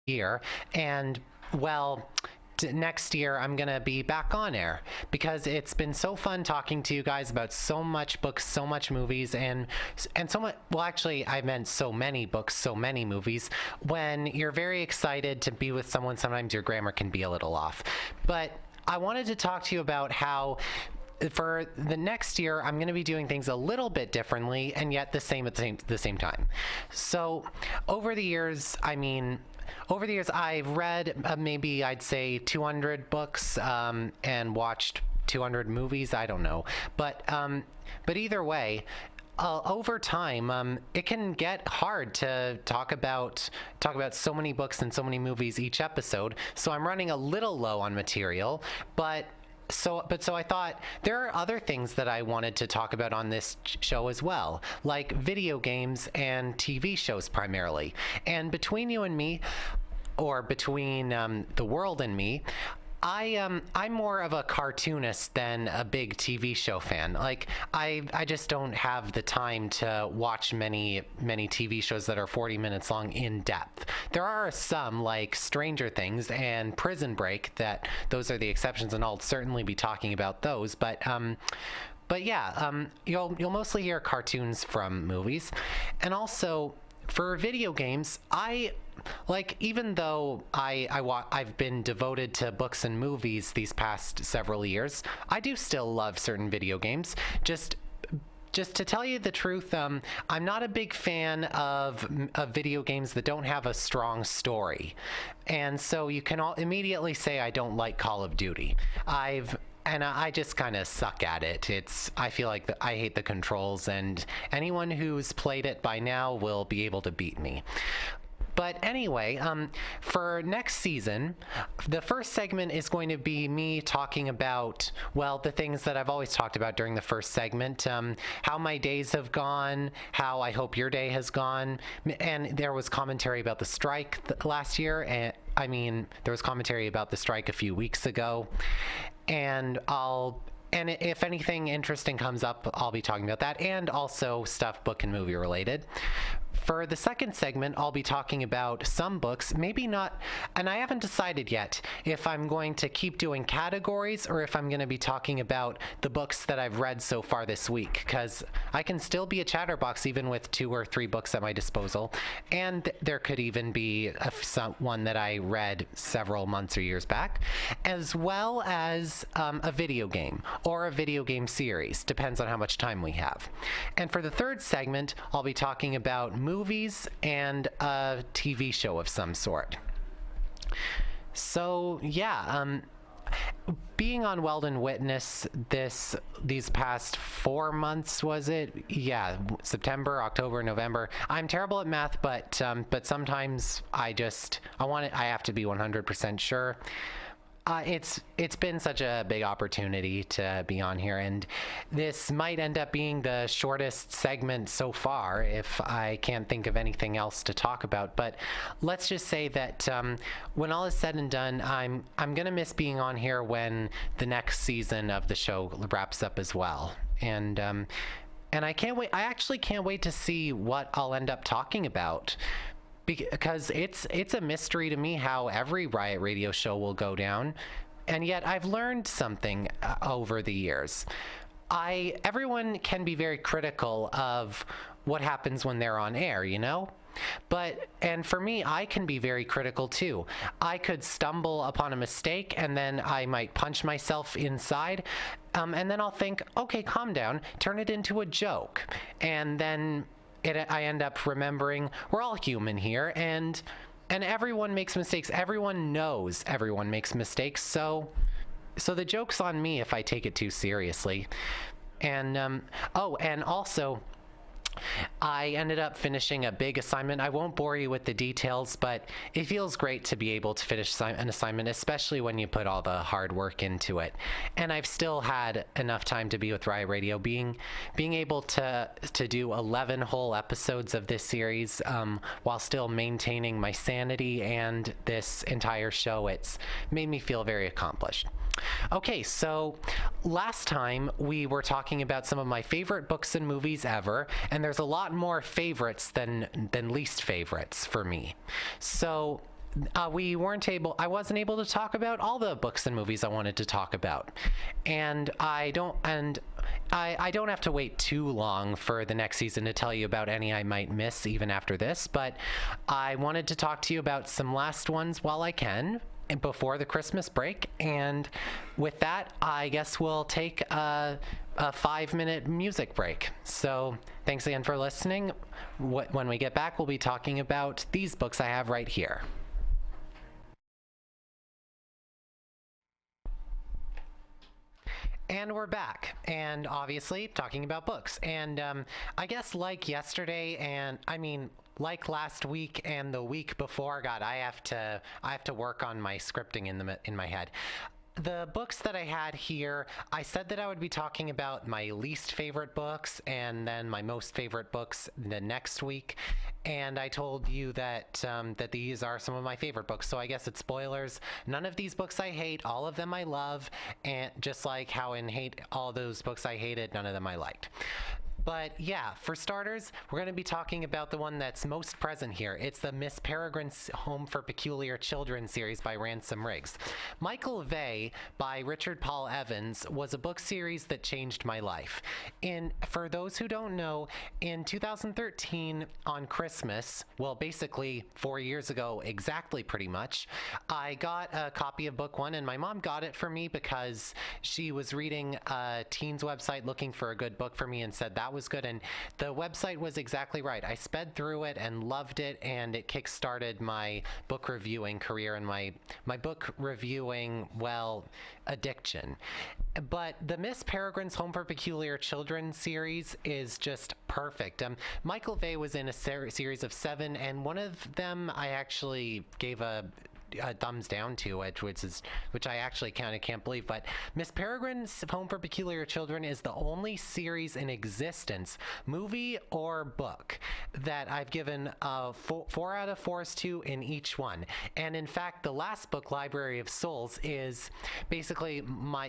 year. And well, next year I'm gonna be back on air because it's been so fun talking to you guys about so much books, so much movies, and so much. Well, actually, I meant so many books, so many movies. When you're very excited to be with someone, sometimes your grammar can be a little off. But I wanted to talk to you about how for the next year, I'm going to be doing things a little bit differently and yet the same at the same time. So over the years, I've read maybe I'd say 200 books and watched 200 movies. I don't know, but either way. Over time, it can get hard to talk about so many books and so many movies each episode. So I'm running a little low on material, but so I thought there are other things that I wanted to talk about on this show as well, like video games and TV shows primarily. And between you and me, or between the world and me, I'm more of a cartoonist than a big TV show fan. Like I just don't have the time to watch many TV shows that are 40 minutes long in depth. There are some like Stranger Things and Prison Break that those are the exceptions, and I'll certainly be talking about those. But yeah, you'll mostly hear cartoons from movies, and also for video games, even though I've been devoted to books and movies these past several years, I do still love certain video games. Just to tell you the truth, I'm not a big fan of video games that don't have a strong story. And so you can all immediately say I don't like Call of Duty. I just kind of suck at it. I feel like I hate the controls, and anyone who's played it by now will be able to beat me. But anyway, for next season, the first segment is going to be me talking about, well, the things that I've always talked about during the first segment, how my days have gone, how I hope your day has gone, and there was commentary about the strike last year, and there was commentary about the strike a few weeks ago, and if anything interesting comes up, I'll be talking about that, and also stuff book and movie related. For the second segment, I'll be talking about some books, maybe not, and I haven't decided yet if I'm going to keep doing categories or if I'm going to be talking about the books that I've read so far this week, because I can still be a chatterbox even with 2 or 3 books at my disposal, and there could even be one that I read several months or years back, as well as a video game or a video game series, depends on how much time we have. And for the third segment, I'll be talking about movies and a TV show of some sort. So yeah, being on Weldon Witness these past 4 months, was it? Yeah, September, October, November. I'm terrible at math, but sometimes I have to be 100% sure. It's been such a big opportunity to be on here, and this might end up being the shortest segment so far if I can't think of anything else to talk about. But let's just say that when all is said and done, I'm gonna miss being on here when the next season of the show wraps up as well. And I can't wait. I actually can't wait to see what I'll end up talking about, because it's a mystery to me how every Riot Radio show will go down, and yet I've learned something over the years. Everyone can be very critical of what happens when they're on air, and for me, I can be very critical too. I could stumble upon a mistake and then I might punch myself inside, and then I'll think, okay, calm down, turn it into a joke, and then I end up remembering we're all human here, and everyone makes mistakes. Everyone knows everyone makes mistakes, so the joke's on me if I take it too seriously. And and also, I ended up finishing a big assignment. I won't bore you with the details, but it feels great to be able to finish an assignment, especially when you put all the hard work into it. And I've still had enough time to be with Riot Radio, being able to do 11 whole episodes of this series while still maintaining my sanity and this entire show. It's made me feel very accomplished. Okay, so last time we were talking about some of my favorite books and movies ever, and there's a lot more favorites than least favorites for me. So I wasn't able to talk about all the books and movies I wanted to talk about. And I don't have to wait too long for the next season to tell you about any I might miss even after this, but I wanted to talk to you about some last ones while I can before the Christmas break. And with that, I guess we'll take a 5-minute music break. So thanks again for listening. When we get back, we'll be talking about these books I have right here. And we're back, and obviously talking about books. And I guess like yesterday, and I mean like last week and the week before, God, I have to work on my scripting in my head. The books that I had here, I said that I would be talking about my least favorite books and then my most favorite books the next week. And I told you that that these are some of my favorite books. So I guess it's spoilers. None of these books I hate. All of them I love. And just like how in Hate, all those books I hated, none of them I liked. But yeah, for starters, we're going to be talking about the one that's most present here. It's the Miss Peregrine's Home for Peculiar Children series by Ransom Riggs. Michael Vey by Richard Paul Evans was a book series that changed my life. For those who don't know, in 2013 on Christmas, well, basically 4 years ago, exactly pretty much, I got a copy of book one, and my mom got it for me because she was reading a teens website looking for a good book for me and said that was good, and the website was exactly right. I sped through it and loved it, and it kickstarted my book reviewing career and my book reviewing, well, addiction. But the Miss Peregrine's Home for Peculiar Children series is just perfect. Michael Vey was in a series of 7, and one of them I actually gave a thumbs down to it, which I actually kind of can't believe. But Miss Peregrine's Home for Peculiar Children is the only series in existence, movie or book, that I've given 4 out of 4s to in each one. And in fact, the last book, Library of Souls, is basically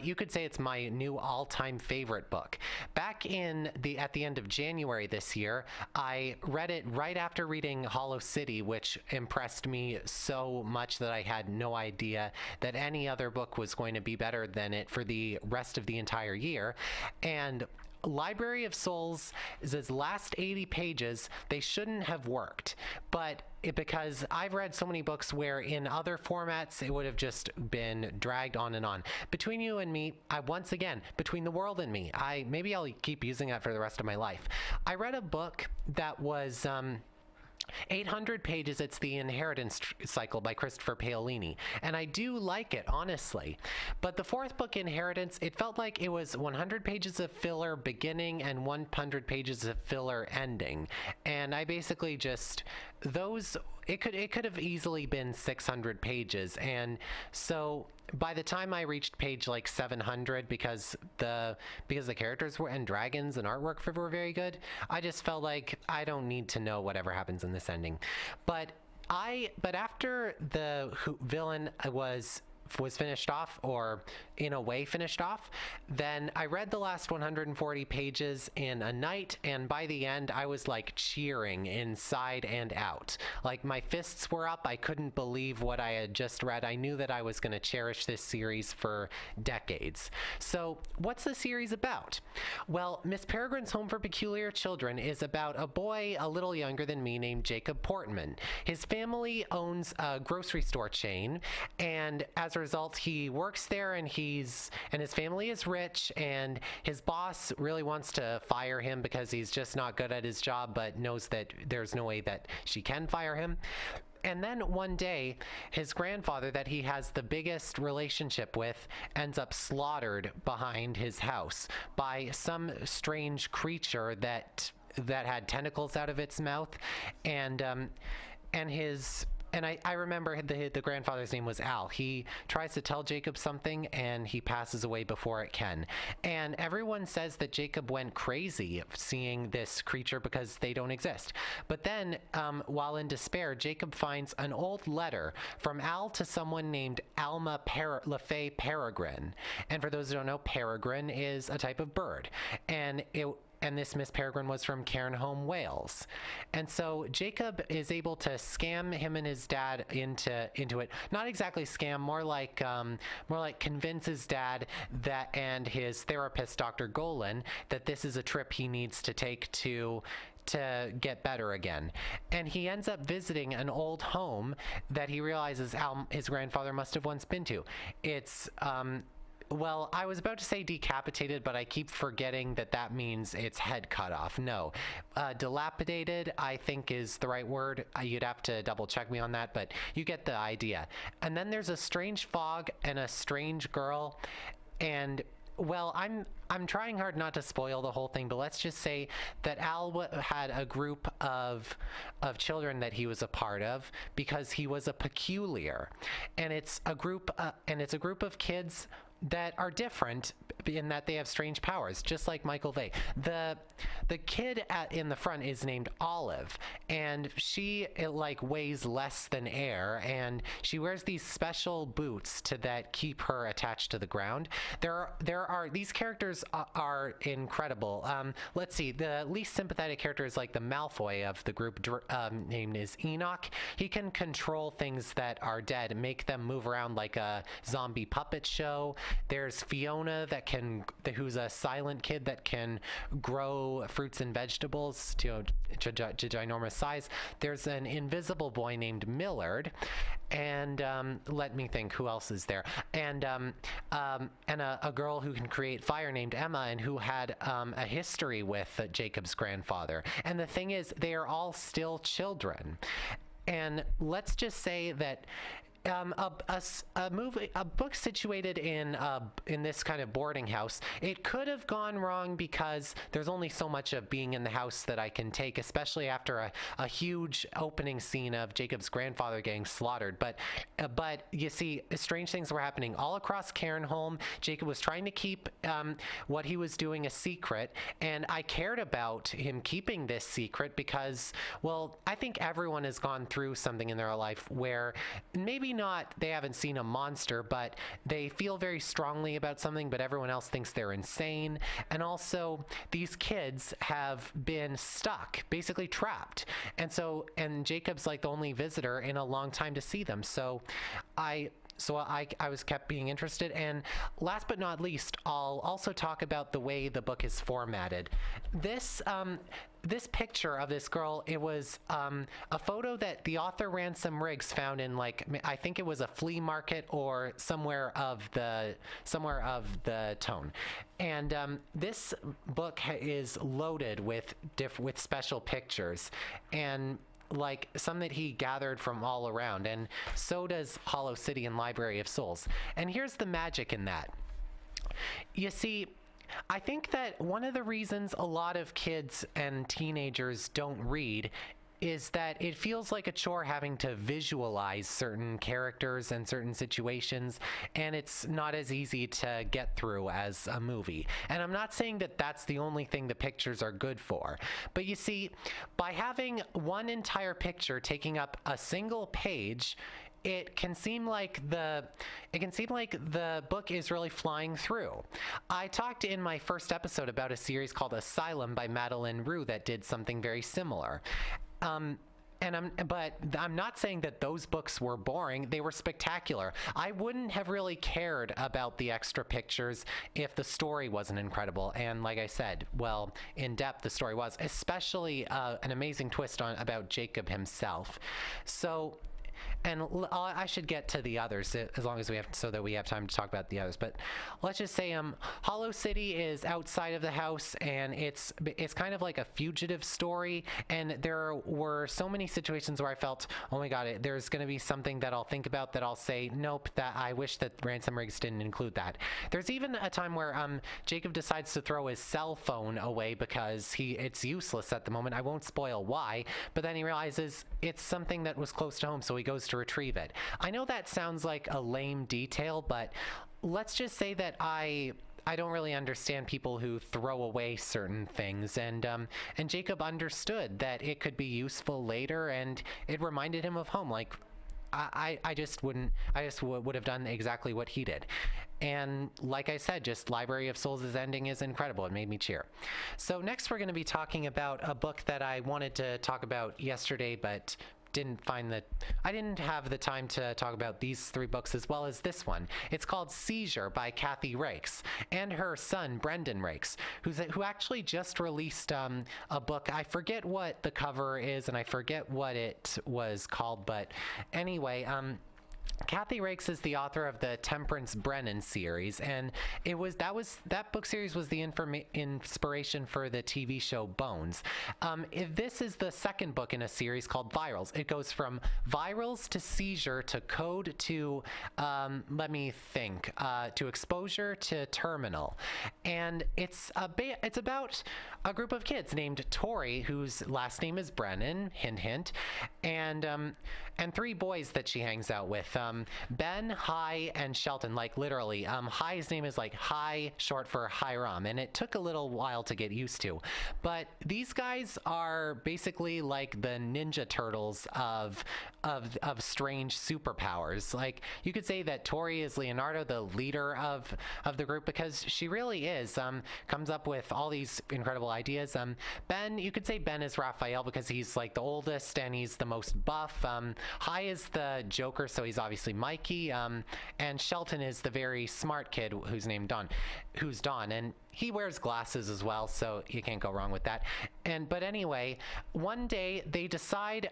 you could say it's my new all-time favorite book. Back at the end of January this year, I read it right after reading Hollow City, which impressed me so much that I had no idea that any other book was going to be better than it for the rest of the entire year. And Library of Souls is its last 80 pages. They shouldn't have worked, but because I've read so many books where in other formats it would have just been dragged on and on. Between You and Me, once again, Between the World and Me, maybe I'll keep using that for the rest of my life. I read a book that was 800 pages. It's The Inheritance Cycle by Christopher Paolini, and I do like it, honestly. But the fourth book, Inheritance, it felt like it was 100 pages of filler beginning and 100 pages of filler ending, and I basically just it could have easily been 600 pages. And so by the time I reached page like 700, because the characters were and dragons and artwork were very good, I just felt like I don't need to know whatever happens in this ending. But after the villain was finished off, or in a way finished off, then I read the last 140 pages in a night, and by the end I was like cheering inside and out. Like my fists were up. I couldn't believe what I had just read. I knew that I was going to cherish this series for decades. So what's the series about? Well, Miss Peregrine's Home for Peculiar Children is about a boy a little younger than me named Jacob Portman. His family owns a grocery store chain, and as a result, he works there, and his family is rich, and his boss really wants to fire him because he's just not good at his job, but knows that there's no way that she can fire him. And then one day, his grandfather, that he has the biggest relationship with, ends up slaughtered behind his house by some strange creature that had tentacles out of its mouth, and I remember the grandfather's name was Al. He tries to tell Jacob something, and he passes away before it can. And everyone says that Jacob went crazy seeing this creature because they don't exist. But then, while in despair, Jacob finds an old letter from Al to someone named Alma LaFay Peregrine. And for those who don't know, peregrine is a type of bird. And and this Miss Peregrine was from Cairnholm, Wales. And so Jacob is able to scam him and his dad into it. Not exactly scam, more like convince his dad that and his therapist, Dr. Golan, that this is a trip he needs to take to get better again. And he ends up visiting an old home that he realizes his grandfather must have once been to. It's well, I was about to say decapitated, but I keep forgetting that means its head cut off. No. Dilapidated, I think, is the right word. You'd have to double check me on that, but you get the idea. And then there's a strange fog and a strange girl. And, well, I'm trying hard not to spoil the whole thing, but let's just say that Al had a group of children that he was a part of because he was a peculiar. And it's a group of kids that are different in that they have strange powers, just like Michael Vey. The kid in the front is named Olive, and she weighs less than air, and she wears these special boots that keep her attached to the ground. These characters are incredible. Let's see, the least sympathetic character is like the Malfoy of the group, named is Enoch. He can control things that are dead and make them move around like a zombie puppet show. There's Fiona who's a silent kid that can grow fruits and vegetables to ginormous size. There's an invisible boy named Millard, and let me think, who else is there? And a girl who can create fire named Emma, and who had a history with Jacob's grandfather. And the thing is, they are all still children. And let's just say that a book situated in this kind of boarding house, it could have gone wrong because there's only so much of being in the house that I can take, especially after a huge opening scene of Jacob's grandfather getting slaughtered. But you see, strange things were happening all across Cairnholm. Jacob was trying to keep what he was doing a secret, and I cared about him keeping this secret because, well, I think everyone has gone through something in their life where maybe not they haven't seen a monster, but they feel very strongly about something, but everyone else thinks they're insane. And also, these kids have been stuck, basically trapped. And Jacob's like the only visitor in a long time to see them. So I was kept being interested. And last but not least, I'll also talk about the way the book is formatted. This picture of this girl, it was a photo that the author Ransom Riggs found in I think it was a flea market or somewhere of the tone. And this book is loaded with special pictures, and some that he gathered from all around, and so does Hollow City and Library of Souls. And here's the magic in that. You see, I think that one of the reasons a lot of kids and teenagers don't read is that it feels like a chore having to visualize certain characters and certain situations, and it's not as easy to get through as a movie. And I'm not saying that that's the only thing the pictures are good for, but you see, by having one entire picture taking up a single page, it can seem like the book is really flying through. I talked in my first episode about a series called Asylum by Madeleine Roux that did something very similar. But I'm not saying that those books were boring. They were spectacular. I wouldn't have really cared about the extra pictures if the story wasn't incredible. And like I said, well, in depth the story was, especially an amazing twist about Jacob himself. So. And I should get to the others as long as we have, so that we have time to talk about the others. But let's just say Hollow City is outside of the house, and it's kind of like a fugitive story. And there were so many situations where I felt, oh my God, there's going to be something that I'll think about that I'll say, nope, that I wish that Ransom Riggs didn't include that. There's even a time where Jacob decides to throw his cell phone away because it's useless at the moment. I won't spoil why, but then he realizes it's something that was close to home, so he goes to retrieve it. I know that sounds like a lame detail, but let's just say that I don't really understand people who throw away certain things, and Jacob understood that it could be useful later, and it reminded him of home. I just wouldn't. I just would have done exactly what he did. And like I said, just Library of Souls' ending is incredible. It made me cheer. So next we're going to be talking about a book that I wanted to talk about yesterday, but I didn't have the time to talk about these three books as well as this one. It's called Seizure by Kathy Rakes and her son Brendan Rakes, who actually just released a book. I forget what the cover is and I forget what it was called, but anyway, Kathy Rakes is the author of the Temperance Brennan series, and that book series was the inspiration for the TV show Bones. This is the second book in a series called Virals. It goes from Virals to Seizure to Code to to Exposure to Terminal, and it's about a group of kids named Tori, whose last name is Brennan, hint hint, and three boys that she hangs out with. Ben, Hi, and Shelton, like literally. Hi's name is like Hi, short for Hiram, and it took a little while to get used to. But these guys are basically like the Ninja Turtles of strange superpowers. Like you could say that Tori is Leonardo, the leader of the group, because she really is. Comes up with all these incredible ideas. Ben, you could say Ben is Raphael because he's like the oldest and he's the most buff. Hi is the Joker, so he's obviously Mikey, and Shelton is the very smart kid who's Don, and he wears glasses as well, so you can't go wrong with that. But anyway, one day they decide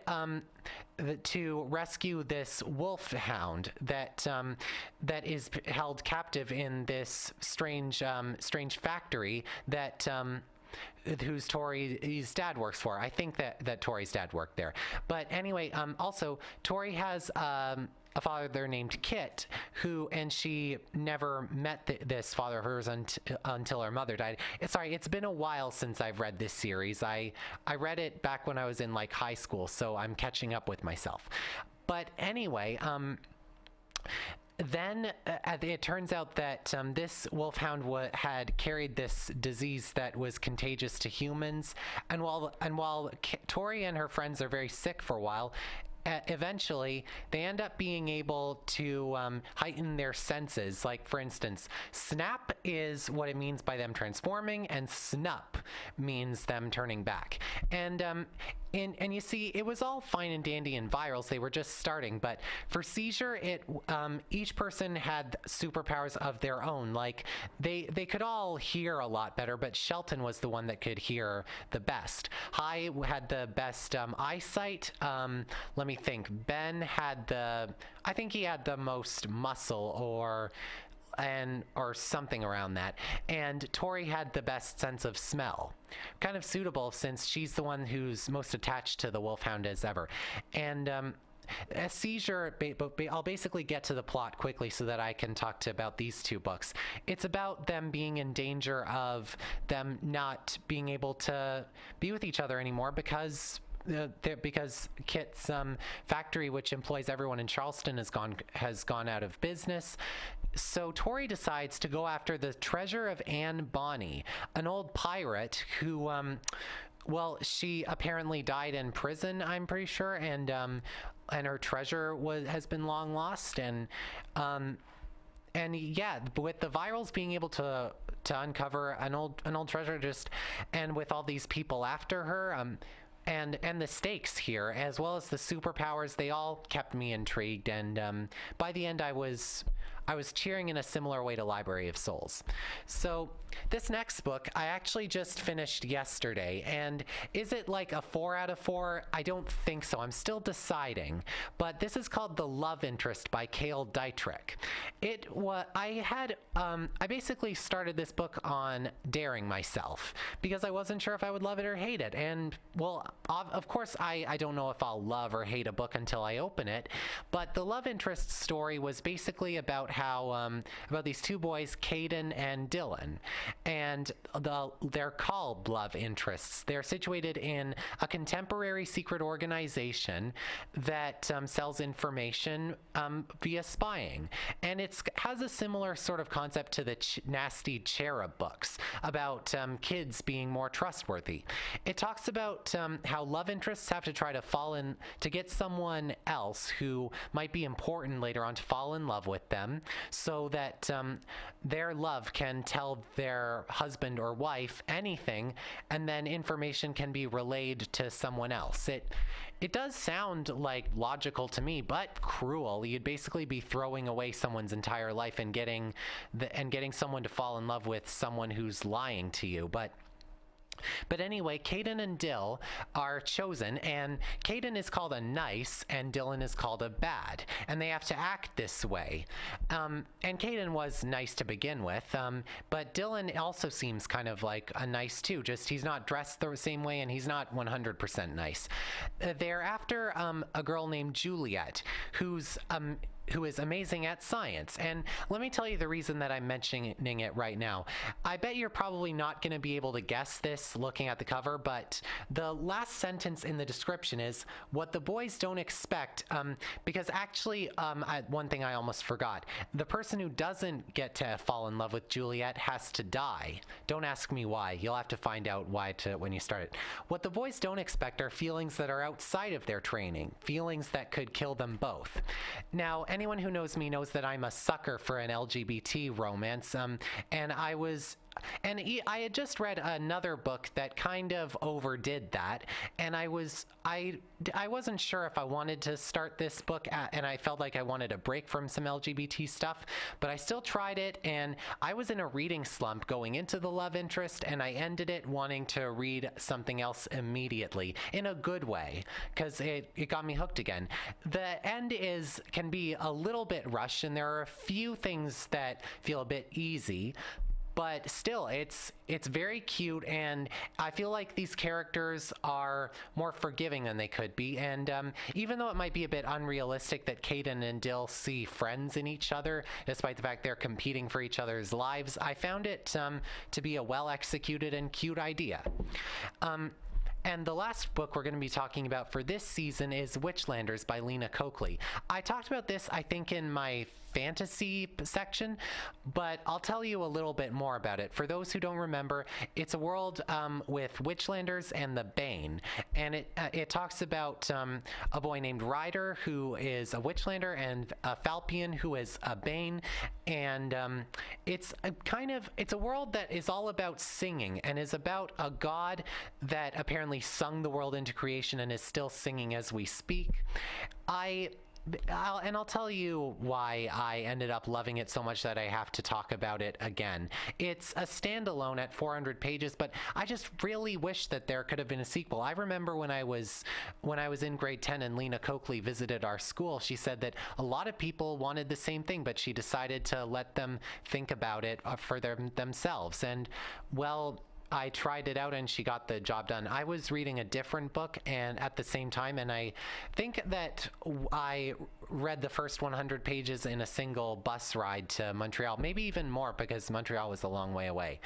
to rescue this wolfhound that is held captive in this strange factory that whose Tori's dad works for. I think that Tori's dad worked there. But anyway, also Tori has a father named Kit, and she never met this father of hers until her mother died. It's been a while since I've read this series. I read it back when I was in like high school, so I'm catching up with myself. But anyway, then it turns out that this wolfhound had carried this disease that was contagious to humans, and while Tori and her friends are very sick for a while, eventually they end up being able to heighten their senses. Like for instance, snap is what it means by them transforming, and snup means them turning back. And you see, it was all fine and dandy in Virals. They were just starting, but for Seizure, each person had superpowers of their own. Like they could all hear a lot better, but Shelton was the one that could hear the best. Hi had the best eyesight. Let me think. Ben had I think he had the most muscle or something around that. And Tori had the best sense of smell. Kind of suitable since she's the one who's most attached to the wolfhound as ever. And a Seizure, I'll basically get to the plot quickly so that I can talk about these two books. It's about them being in danger of them not being able to be with each other anymore because Kit's factory, which employs everyone in Charleston, has gone out of business. So Tori decides to go after the treasure of Bonny, an old pirate who, she apparently died in prison, I'm pretty sure, and her treasure has been long lost, and yeah, with the Virals being able to uncover an old treasure, and with all these people after her, and the stakes here, as well as the superpowers, they all kept me intrigued. And by the end, I was cheering in a similar way to Library of Souls. So this next book, I actually just finished yesterday. And is it like a 4 out of 4? I don't think so. I'm still deciding. But this is called The Love Interest by Cale Dietrich. I basically started this book on daring myself because I wasn't sure if I would love it or hate it. And well, of course, I don't know if I'll love or hate a book until I open it. But the love interest story was basically about how about these two boys, Caden and Dylan, and they're called love interests. They're situated in a contemporary secret organization that sells information via spying, and it has a similar sort of concept to the Nasty Cherub books about kids being more trustworthy. It talks about how love interests have to try to fall in to get someone else who might be important later on to fall in love with them, so that their love can tell their husband or wife anything, and then information can be relayed to someone else. It does sound like logical to me, but cruel. You'd basically be throwing away someone's entire life and getting someone to fall in love with someone who's lying to you. But anyway, Caden and Dill are chosen, and Caden is called a nice, and Dylan is called a bad, and they have to act this way. And Caden was nice to begin with, but Dylan also seems kind of like a nice too, just he's not dressed the same way, and he's not 100% nice. They're after a girl named Juliet, who is amazing at science. And let me tell you the reason that I'm mentioning it right now. I bet you're probably not going to be able to guess this looking at the cover, but the last sentence in the description is, what the boys don't expect, because actually, one thing I almost forgot. The person who doesn't get to fall in love with Juliet has to die. Don't ask me why. You'll have to find out why when you start it. What the boys don't expect are feelings that are outside of their training, feelings that could kill them both. Now, anyone who knows me knows that I'm a sucker for an LGBT romance, and I had just read another book that kind of overdid that, and I wasn't sure if I wanted to start this book, and I felt like I wanted a break from some LGBT stuff, but I still tried it, and I was in a reading slump going into the love interest, and I ended it wanting to read something else immediately, in a good way, because it got me hooked again. The end can be a little bit rushed, and there are a few things that feel a bit easy, but still, it's very cute, and I feel like these characters are more forgiving than they could be. And even though it might be a bit unrealistic that Caden and Dill see friends in each other, despite the fact they're competing for each other's lives, I found it to be a well-executed and cute idea. And the last book we're going to be talking about for this season is Witchlanders by Lena Coakley. I talked about this, I think, in my fantasy section, but I'll tell you a little bit more about it. For those who don't remember, it's a world with Witchlanders and the Bane, and it talks about a boy named Ryder, who is a Witchlander, and a Falpian, who is a Bane, and it's a world that is all about singing, and is about a god that apparently sung the world into creation and is still singing as we speak. I'll tell you why I ended up loving it so much that I have to talk about it again. It's a standalone at 400 pages, but I just really wish that there could have been a sequel. I remember when I was in grade 10 and Lena Coakley visited our school, she said that a lot of people wanted the same thing, but she decided to let them think about it for themselves. And, well, I tried it out and she got the job done. I was reading a different book and at the same time, and I think that I read the first 100 pages in a single bus ride to Montreal, maybe even more because Montreal was a long way away.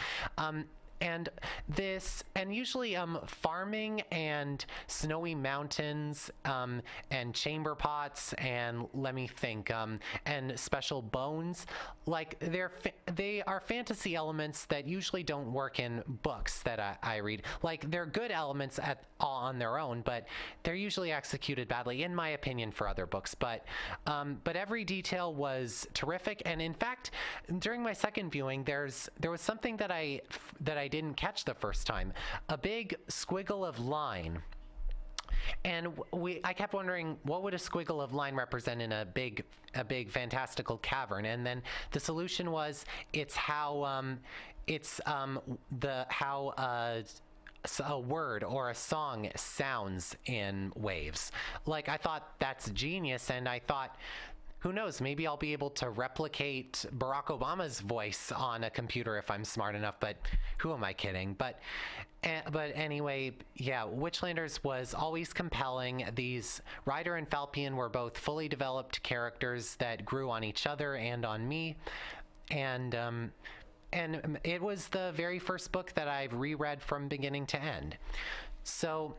And usually farming and snowy mountains and chamber pots and let me think and special bones, like they are fantasy elements that usually don't work in books that I read. Like, they're good elements on their own, but they're usually executed badly, in my opinion, for other books. But every detail was terrific, and in fact, during my second viewing, there was something that I didn't catch the first time, a big squiggle of line. And I kept wondering, what would a squiggle of line represent in a big fantastical cavern? And then the solution was, it's how a word or a song sounds in waves. Like, I thought that's genius, and I thought, who knows? Maybe I'll be able to replicate Barack Obama's voice on a computer if I'm smart enough. But who am I kidding? But anyway, yeah, Witchlanders was always compelling. These Ryder and Falpion were both fully developed characters that grew on each other and on me, and it was the very first book that I've reread from beginning to end. So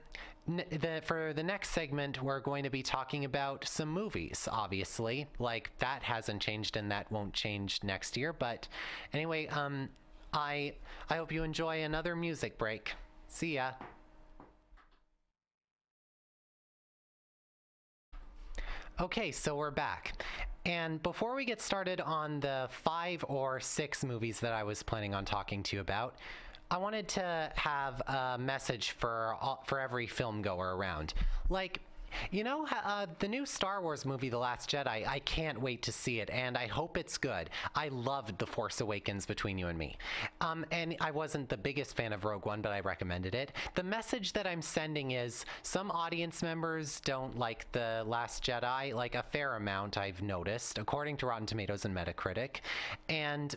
for the next segment, we're going to be talking about some movies, obviously. Like, that hasn't changed and that won't change next year. But anyway, I hope you enjoy another music break. See ya. Okay, so we're back. And before we get started on the 5 or 6 movies that I was planning on talking to you about, I wanted to have a message for every film goer around. Like, the new Star Wars movie, The Last Jedi, I can't wait to see it, and I hope it's good. I loved The Force Awakens, between you and me. And I wasn't the biggest fan of Rogue One, but I recommended it. The message that I'm sending is some audience members don't like The Last Jedi, like a fair amount, I've noticed, according to Rotten Tomatoes and Metacritic. And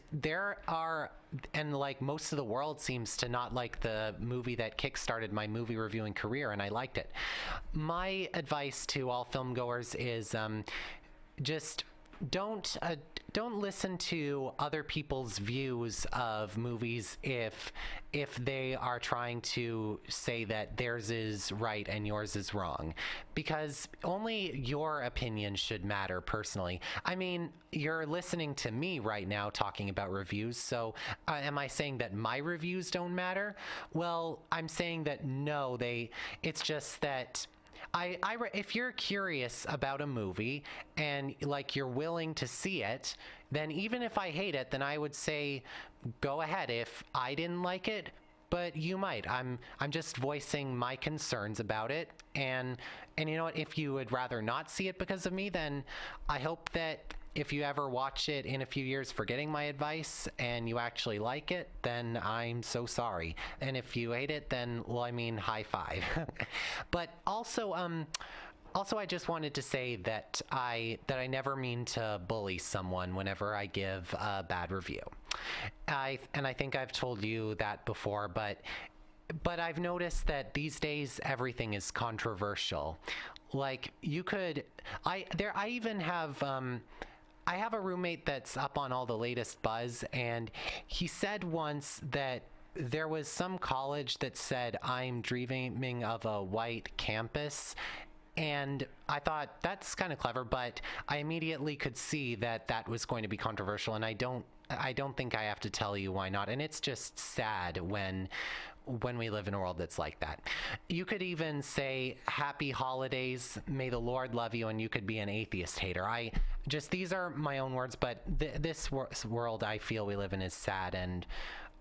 like most of the world seems to not like the movie that kickstarted my movie reviewing career, and I liked it. My advice to all film goers is just don't listen to other people's views of movies if they are trying to say that theirs is right and yours is wrong, because only your opinion should matter personally. I mean, you're listening to me right now talking about reviews, so am I saying that my reviews don't matter? Well, I'm saying that no, it's just that if you're curious about a movie and like you're willing to see it, then even if I hate it, then I would say go ahead. If I didn't like it, but you might. I'm just voicing my concerns about it, and you know what? If you would rather not see it because of me, then I hope that if you ever watch it in a few years forgetting my advice and you actually like it, then I'm so sorry. And if you hate it, then, well, I mean, high five. But also, I just wanted to say that I never mean to bully someone whenever I give a bad review. I think I've told you that before, but I've noticed that these days everything is controversial. Like, I even have I have a roommate that's up on all the latest buzz, and he said once that there was some college that said, "I'm dreaming of a white campus." And I thought, that's kind of clever, but I immediately could see that that was going to be controversial, and I don't think I have to tell you why not. And it's just sad when we live in a world that's like that. You could even say happy holidays, may the Lord love you, and you could be an atheist hater. These are my own words, but this world I feel we live in is sad, and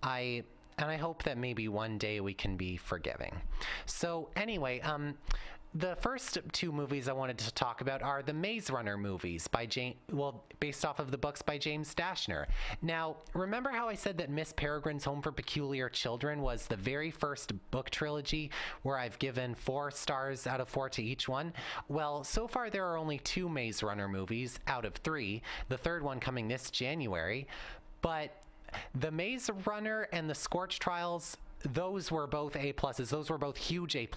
I hope that maybe one day we can be forgiving. So anyway, the first 2 movies I wanted to talk about are the Maze Runner movies based off of the books by James Dashner. Now, remember how I said that Miss Peregrine's Home for Peculiar Children was the very first book trilogy where I've given 4 stars out of 4 to each one? Well, so far there are only 2 Maze Runner movies out of 3, the third one coming this January, but the Maze Runner and the Scorch Trials, those were both A+. Those were both huge A+.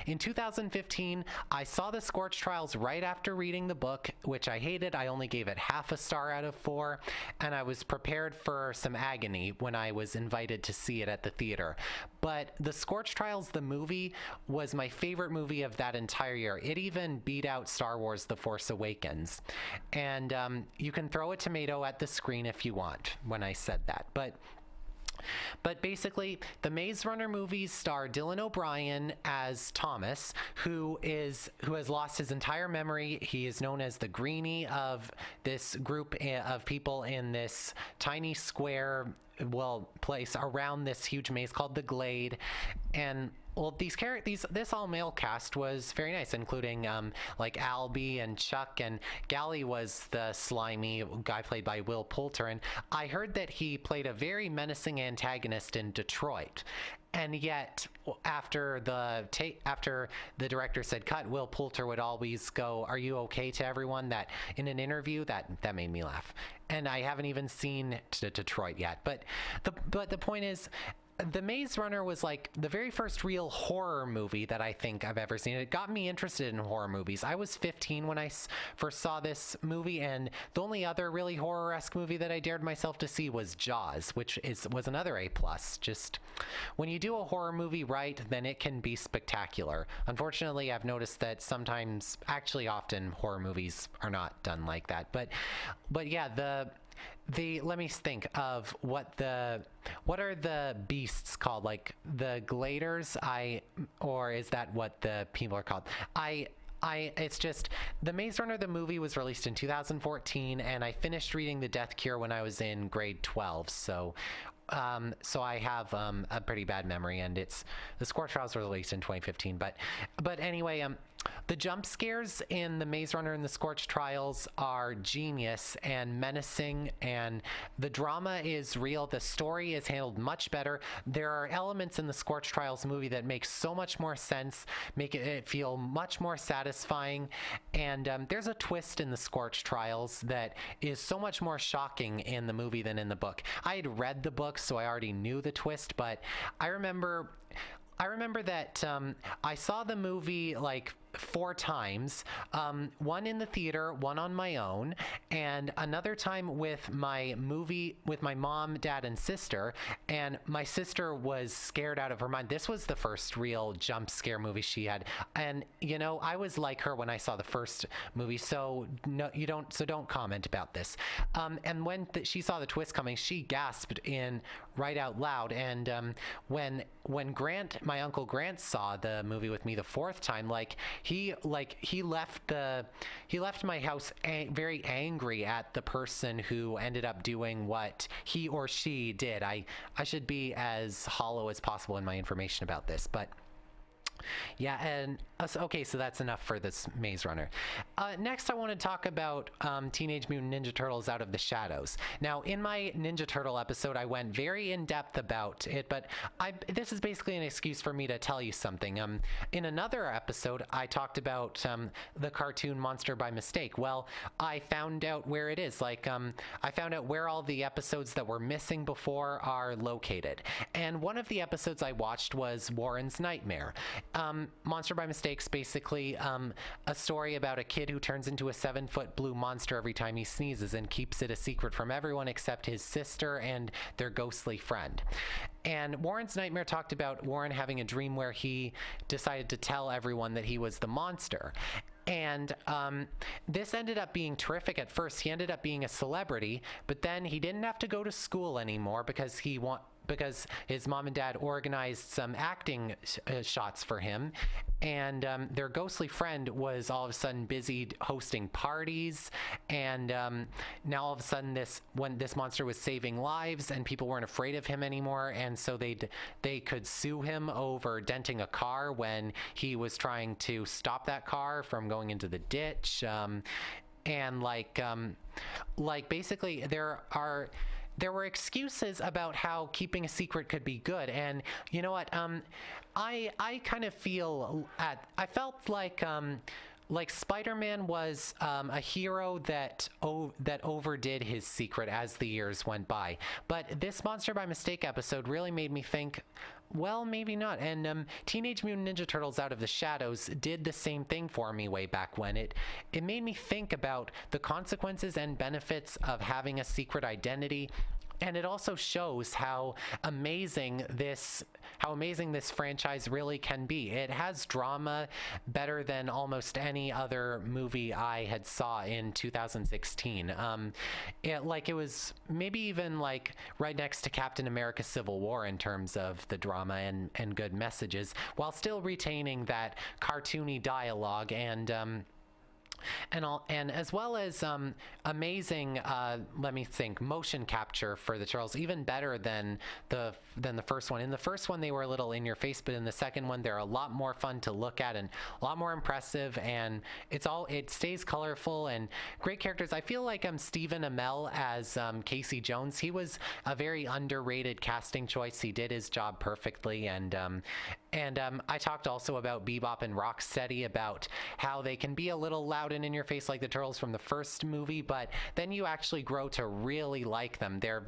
In 2015, I saw the Scorch Trials right after reading the book, which I hated. I only gave it half a star out of 4, and I was prepared for some agony when I was invited to see it at the theater. But the Scorch Trials, the movie, was my favorite movie of that entire year. It even beat out Star Wars: The Force Awakens. And you can throw a tomato at the screen if you want when I said that. But basically, the Maze Runner movies star Dylan O'Brien as Thomas, who has lost his entire memory. He is known as the Greenie of this group of people in this tiny square, place around this huge maze called the Glade. And well, this all male cast was very nice, including like Albie and Chuck, and Gally was the slimy guy played by Will Poulter. And I heard that he played a very menacing antagonist in Detroit. And yet, after the director said cut, Will Poulter would always go, "Are you okay?" to everyone. That in an interview, that made me laugh. And I haven't even seen Detroit yet. But the point is, The Maze Runner was like the very first real horror movie that I think I've ever seen. It got me interested in horror movies. I was 15 when I first saw this movie, and the only other really horror-esque movie that I dared myself to see was Jaws, which was another A+. Just when you do a horror movie right, then it can be spectacular. Unfortunately, I've noticed that sometimes, actually often, horror movies are not done like that. But yeah, let me think of what are the beasts called, like the gladers, or is that what the people are called? It's just The Maze Runner, the movie, was released in 2014, and I finished reading The Death Cure when I was in grade 12. So I have a pretty bad memory, and the Scorch Trials were released in 2015. But anyway, the jump scares in The Maze Runner and the Scorch Trials are genius and menacing, and the drama is real. The story is handled much better. There are elements in the Scorch Trials movie that make so much more sense, make it feel much more satisfying, and there's a twist in the Scorch Trials that is so much more shocking in the movie than in the book. I had read the book, so I already knew the twist, but I remember that I saw the movie like 4 times, one in the theater, one on my own, and another time with my mom, dad, and sister. And my sister was scared out of her mind. This was the first real jump scare movie she had, and I was like her when I saw the first movie. So no, don't comment about this. And when she saw the twist coming, she gasped in right out loud. And when my uncle Grant saw the movie with me the 4th time, he left my house very angry at the person who ended up doing what he or she did. I should be as hollow as possible in my information about this, but yeah. And okay, so that's enough for this Maze Runner. Next, I want to talk about Teenage Mutant Ninja Turtles Out of the Shadows. Now, in my Ninja Turtle episode, I went very in depth about it, but this is basically an excuse for me to tell you something. In another episode, I talked about the cartoon Monster by Mistake. Well, I found out where it is. I found out where all the episodes that were missing before are located. And one of the episodes I watched was Warren's Nightmare. Monster by Mistake's basically a story about a kid who turns into a 7-foot blue monster every time he sneezes and keeps it a secret from everyone except his sister and their ghostly friend. And Warren's Nightmare talked about Warren having a dream where he decided to tell everyone that he was the monster. And this ended up being terrific at first. He ended up being a celebrity, but then he didn't have to go to school anymore because his mom and dad organized some acting shots for him, and their ghostly friend was all of a sudden busy hosting parties, and now all of a sudden this monster was saving lives, and people weren't afraid of him anymore, and so they could sue him over denting a car when he was trying to stop that car from going into the ditch, and basically there were excuses about how keeping a secret could be good. And you know what? I kind of felt like Spider-Man was a hero that overdid his secret as the years went by. But this Monster by Mistake episode really made me think, well, maybe not. And Teenage Mutant Ninja Turtles Out of the Shadows did the same thing for me way back when. It made me think about the consequences and benefits of having a secret identity. And it also shows how amazing this franchise really can be. It has drama better than almost any other movie I had saw in 2016. It was maybe even right next to Captain America: Civil War in terms of the drama and good messages, while still retaining that cartoony dialogue and and as well as amazing let me think, motion capture for the turtles, even better than the first one. In the first one they were a little in your face, but in the second one they're a lot more fun to look at and a lot more impressive, and it stays colorful and great characters. I feel like Stephen Amell as Casey Jones, he was a very underrated casting choice. He did his job perfectly, and I talked also about Bebop and Rocksteady, about how they can be a little loud and in your face like the turtles from the first movie, but then you actually grow to really like them. They're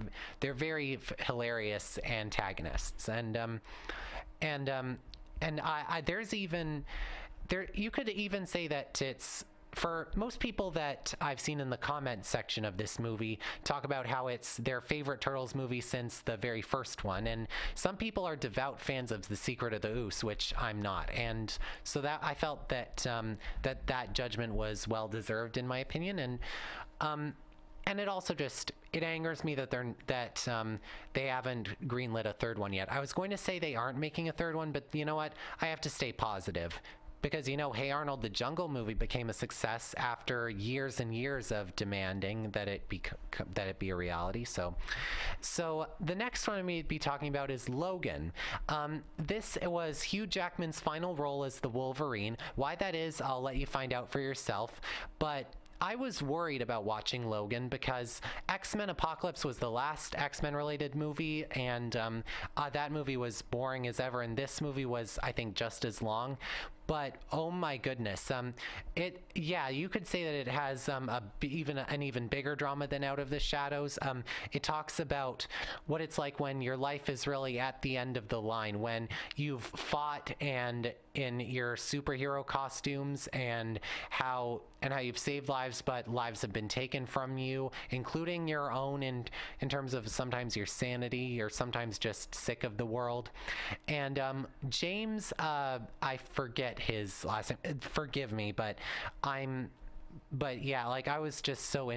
very hilarious antagonists, and there's even there you could even say that it's, for most people that I've seen in the comment section of this movie, talk about how it's their favorite Turtles movie since the very first one. And some people are devout fans of The Secret of the Ooze, which I'm not. And so that I felt that that judgment was well deserved in my opinion. And it also just, it angers me that they haven't greenlit a third one yet. I was going to say they aren't making a third one, but you know what? I have to stay positive. Because, Hey Arnold, the Jungle movie became a success after years and years of demanding that it be a reality. So the next one I'm going to be talking about is Logan. This was Hugh Jackman's final role as the Wolverine. Why that is, I'll let you find out for yourself. But I was worried about watching Logan because X-Men Apocalypse was the last X-Men related movie, and that movie was boring as ever, and this movie was, I think, just as long. But oh my goodness, you could say that it has an even bigger drama than Out of the Shadows. It talks about what it's like when your life is really at the end of the line, when you've fought and in your superhero costumes, and how you've saved lives, but lives have been taken from you, including your own, in terms of sometimes your sanity, or sometimes just sick of the world. And James, I forget his last name. Forgive me, but yeah, like I was just so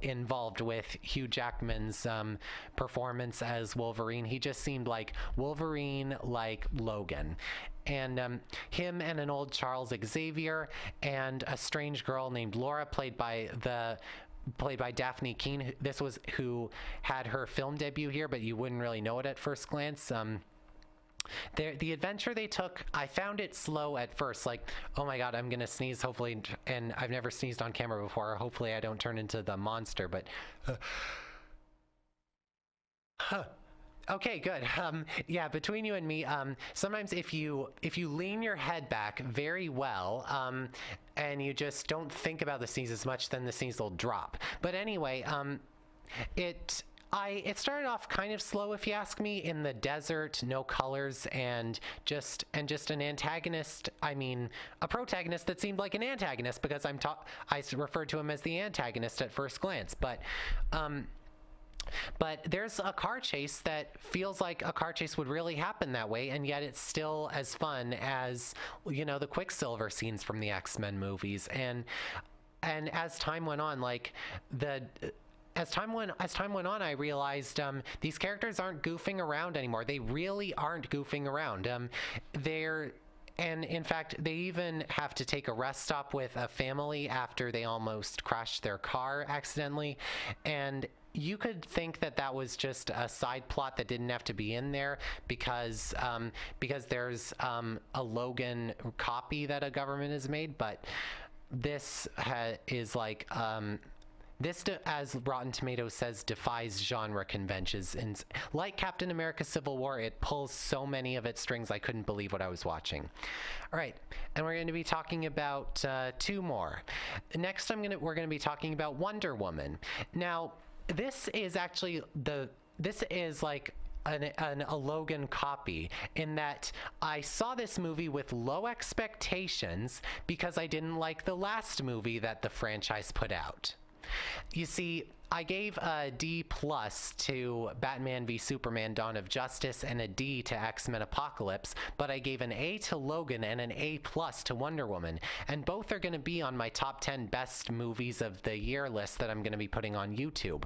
involved with Hugh Jackman's performance as Wolverine. He just seemed like Wolverine, like Logan. And him and an old Charles Xavier and a strange girl named Laura, played by Daphne Keane. This was who had her film debut here, but you wouldn't really know it at first glance. The adventure they took, I found it slow at first. Like, oh my god, I'm gonna sneeze, hopefully, and I've never sneezed on camera before. Hopefully I don't turn into the monster, but okay, good. Yeah, between you and me, sometimes if you lean your head back very well, and you just don't think about the sneeze as much, then the sneeze will drop. But anyway, it started off kind of slow, if you ask me, in the desert, no colors, and just an antagonist. I mean, a protagonist that seemed like an antagonist, because I referred to him as the antagonist at first glance. But there's a car chase that feels like a car chase would really happen that way, and yet it's still as fun as, the Quicksilver scenes from the X-Men movies. And as time went on, As time went on, I realized these characters aren't goofing around anymore. They really aren't goofing around. And in fact, they even have to take a rest stop with a family after they almost crashed their car accidentally. And you could think that was just a side plot that didn't have to be in there because there's a Logan copy that a government has made. But this is like... This, as Rotten Tomatoes says, defies genre conventions. And like Captain America Civil War, it pulls so many of its strings I couldn't believe what I was watching. All right, and we're going to be talking about two more. Next, we're going to be talking about Wonder Woman. Now, this is actually like a Logan copy, in that I saw this movie with low expectations because I didn't like the last movie that the franchise put out. You see, I gave a D+ to Batman v Superman: Dawn of Justice and a D to X-Men Apocalypse, but I gave an A to Logan and an A+ to Wonder Woman, and both are going to be on my top 10 best movies of the year list that I'm going to be putting on YouTube.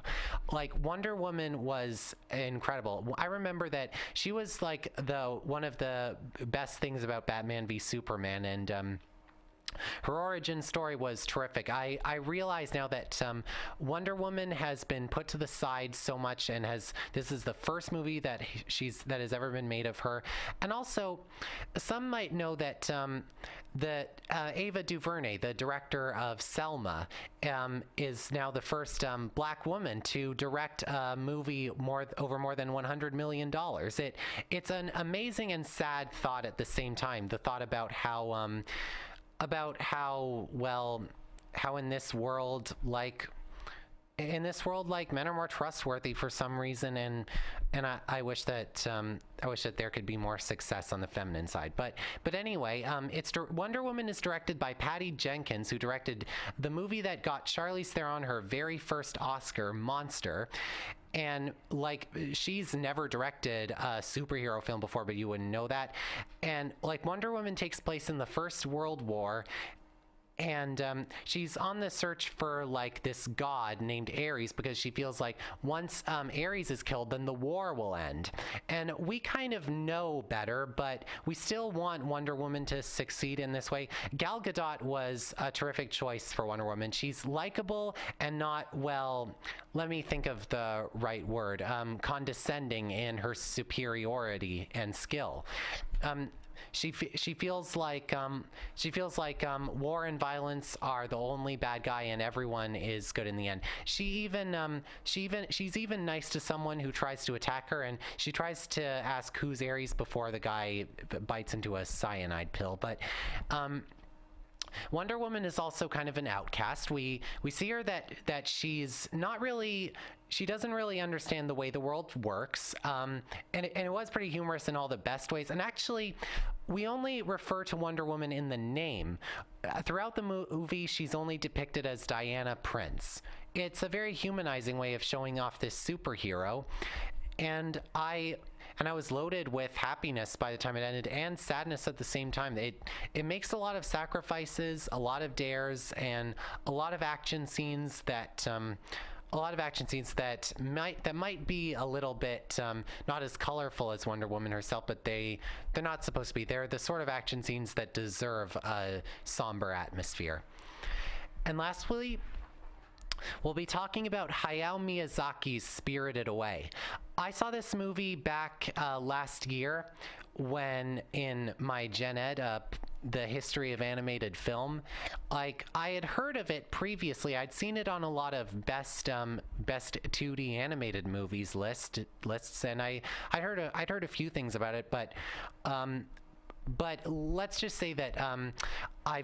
Like, Wonder Woman was incredible. I remember that she was like one of the best things about Batman v Superman, her origin story was terrific. I realize now that Wonder Woman has been put to the side so much, and this is the first movie that has ever been made of her. And also, some might know that Ava DuVernay, the director of Selma, is now the first black woman to direct a movie over more than $100 million. It's an amazing and sad thought at the same time. The thought about how in this world, like men are more trustworthy for some reason, and I wish that there could be more success on the feminine side. But anyway, Wonder Woman is directed by Patty Jenkins, who directed the movie that got Charlize Theron her very first Oscar, Monster. And like, she's never directed a superhero film before, but you wouldn't know that. And like, Wonder Woman takes place in the First World War, and she's on the search for like this god named Ares, because she feels like once Ares is killed, then the war will end. And we kind of know better, but we still want Wonder Woman to succeed in this way. Gal Gadot was a terrific choice for Wonder Woman. She's likable and not, well, let me think of the right word, condescending in her superiority and skill. She feels like war and violence are the only bad guy, and everyone is good in the end. She's even nice to someone who tries to attack her, and she tries to ask who's Ares before the guy bites into a cyanide pill. But Wonder Woman is also kind of an outcast. We see her that she doesn't really understand the way the world works, and it was pretty humorous in all the best ways. And actually, we only refer to Wonder Woman in the name. Throughout the movie, she's only depicted as Diana Prince. It's a very humanizing way of showing off this superhero, and I was loaded with happiness by the time it ended, and sadness at the same time. It makes a lot of sacrifices, a lot of dares, and a lot of action scenes that might be a little bit not as colorful as Wonder Woman herself, but they're not supposed to be. They're the sort of action scenes that deserve a somber atmosphere. And lastly, we'll be talking about Hayao Miyazaki's Spirited Away. I saw this movie back last year when in my gen ed, the history of animated film. Like, I had heard of it previously. I'd seen it on a lot of best 2D animated movies lists, and I'd heard a few things about it, but let's just say that the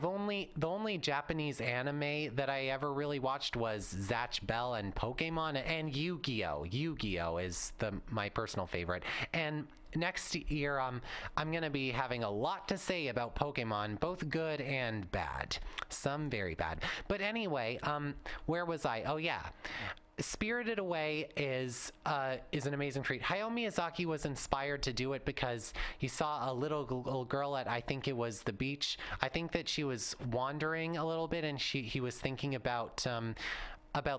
only Japanese anime that I ever really watched was Zatch Bell and Pokemon and Yu-Gi-Oh! Yu-Gi-Oh! Is my personal favorite. And next year, I'm going to be having a lot to say about Pokemon, both good and bad. Some very bad. But anyway, where was I? Oh yeah. Spirited Away is an amazing treat. Hayao Miyazaki was inspired to do it because he saw a little girl at, I think it was the beach. I think that she was wandering a little bit, and he was thinking about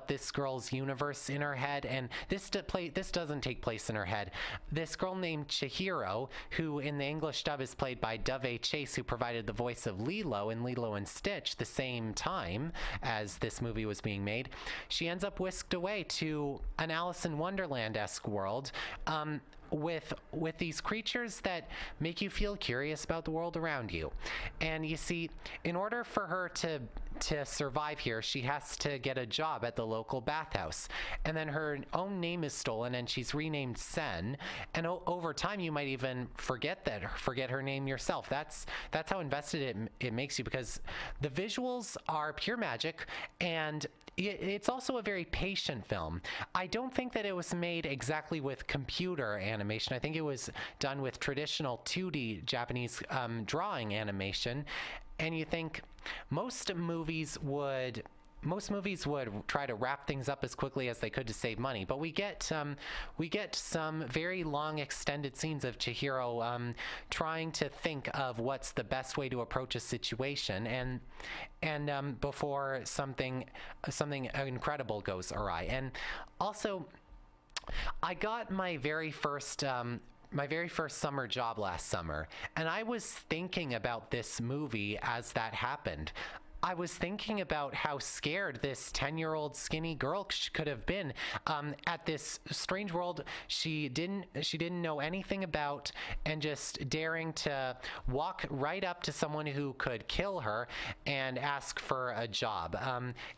this girl's universe in her head, and this doesn't take place in her head. This girl named Chihiro, who in the English dub is played by Dove Chase, who provided the voice of Lilo in Lilo and Stitch the same time as this movie was being made, she ends up whisked away to an Alice in Wonderland-esque world, with these creatures that make you feel curious about the world around you. And you see, in order for her to survive here, she has to get a job at the local bathhouse. And then her own name is stolen, and she's renamed Sen. And over time, you might even forget her name yourself. That's how invested it makes you, because the visuals are pure magic, and it's also a very patient film. I don't think that it was made exactly with computer animation. I think it was done with traditional 2D Japanese drawing animation. And you think most movies would try to wrap things up as quickly as they could to save money, but we get some very long extended scenes of Chihiro trying to think of what's the best way to approach a situation, and before something incredible goes awry. And also, I got my very first my very first summer job last summer, and I was thinking about this movie as that happened. I was thinking about how scared this 10-year-old skinny girl could have been at this strange world she didn't know anything about, and just daring to walk right up to someone who could kill her and ask for a job.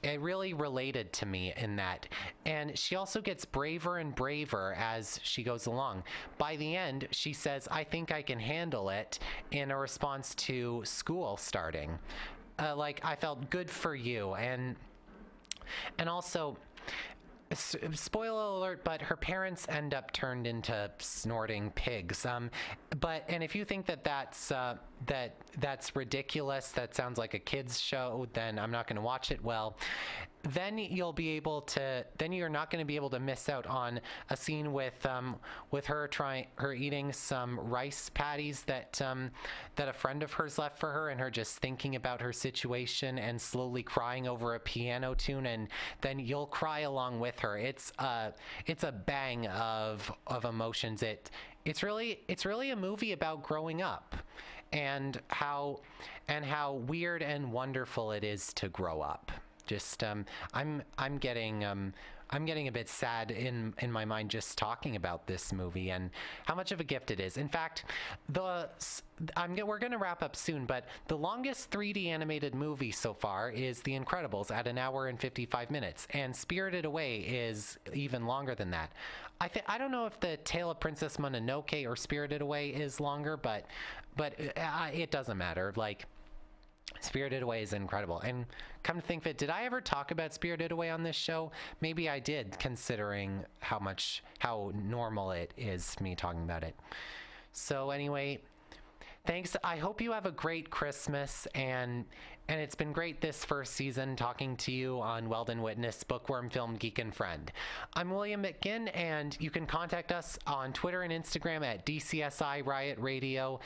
It really related to me in that. And she also gets braver and braver as she goes along. By the end, she says, "I think I can handle it," in a response to school starting. Like, I felt good for you. And also, spoiler alert, but her parents end up turned into snorting pigs. And if you think that that's ridiculous, that sounds like a kid's show, then I'm not going to watch it. Well, then you're not going to be able to miss out on a scene with her eating some rice patties that a friend of hers left for her, and her just thinking about her situation and slowly crying over a piano tune, and then you'll cry along with her. It's a bang of emotions. It's really a movie about growing up, and how weird and wonderful it is to grow up. Just I'm getting a bit sad in my mind just talking about this movie and how much of a gift it is. In fact, we're going to wrap up soon, but the longest 3D animated movie so far is The Incredibles at 1 hour and 55 minutes, and Spirited Away is even longer than that. I don't know if The Tale of Princess Mononoke or Spirited Away is longer, but it doesn't matter. Like, Spirited Away is incredible. And come to think of it, did I ever talk about Spirited Away on this show? Maybe I did, considering how normal it is me talking about it. So anyway, thanks. I hope you have a great Christmas, and it's been great this first season talking to you on Weldon Witness, Bookworm, Film Geek, and Friend. I'm William McGinn, and you can contact us on Twitter and Instagram at DCSI Riot Radio.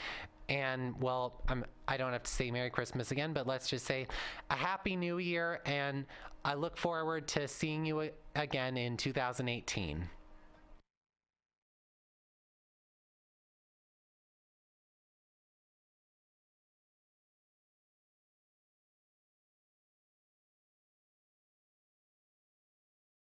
And, well, I don't have to say Merry Christmas again, but let's just say a Happy New Year, and I look forward to seeing you again in 2018.